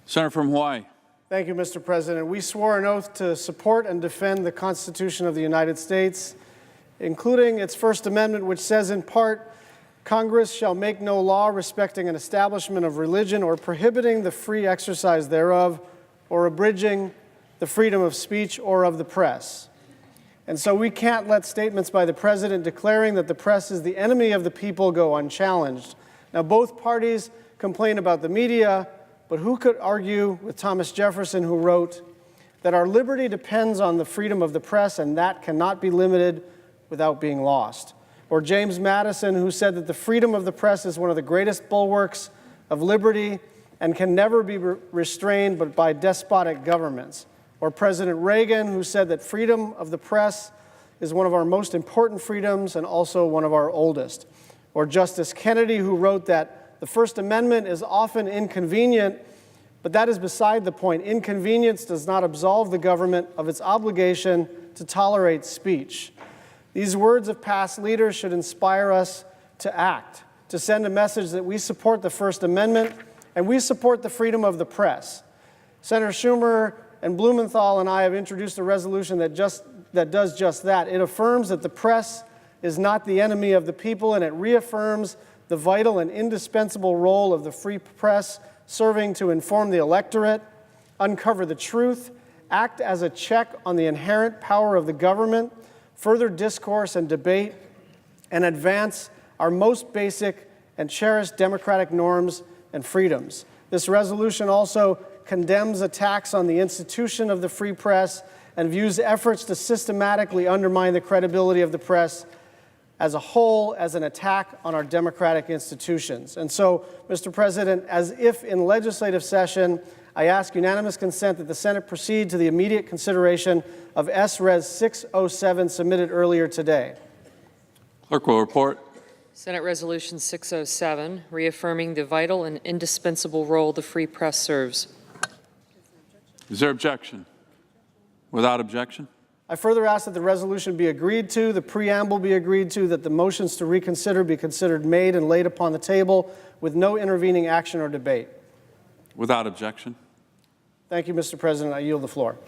Senator from Hawaii. Thank you, Mr. President. We swore an oath to support and defend the Constitution of the United States, including its First Amendment, which says in part, Congress shall make no law respecting an establishment of religion or prohibiting the free exercise thereof or abridging the freedom of speech or of the press. And so we can't let statements by the President declaring that the press is the enemy of the people go unchallenged. Now, both parties complain about the media, but who could argue with Thomas Jefferson, who wrote that our liberty depends on the freedom of the press, and that cannot be limited without being lost? Or James Madison, who said that the freedom of the press is one of the greatest bulwarks of liberty and can never be restrained but by despotic governments. Or President Reagan, who said that freedom of the press is one of our most important freedoms and also one of our oldest. Or Justice Kennedy, who wrote that the First Amendment is often inconvenient, but that is beside the point. Inconvenience does not absolve the government of its obligation to tolerate speech. These words of past leaders should inspire us to act, to send a message that we support the First Amendment and we support the freedom of the press. Senator Schumer and Blumenthal and I have introduced a resolution that does just that. It affirms that the press is not the enemy of the people, and it reaffirms the vital and indispensable role of the free press, serving to inform the electorate, uncover the truth, act as a check on the inherent power of the government, further discourse and debate, and advance our most basic and cherished democratic norms and freedoms. This resolution also condemns attacks on the institution of the free press and views efforts to systematically undermine the credibility of the press as a whole as an attack on our democratic institutions. And so, Mr. President, as if in legislative session, I ask unanimous consent that the Senate proceed to the immediate consideration of S-Res 607 submitted earlier today. Clerk will report. Senate Resolution 607, reaffirming the vital and indispensable role the free press serves. Is there objection? Without objection? I further ask that the resolution be agreed to, the preamble be agreed to, that the motions to reconsider be considered made and laid upon the table with no intervening action or debate. Without objection. Thank you, Mr. President. I yield the floor.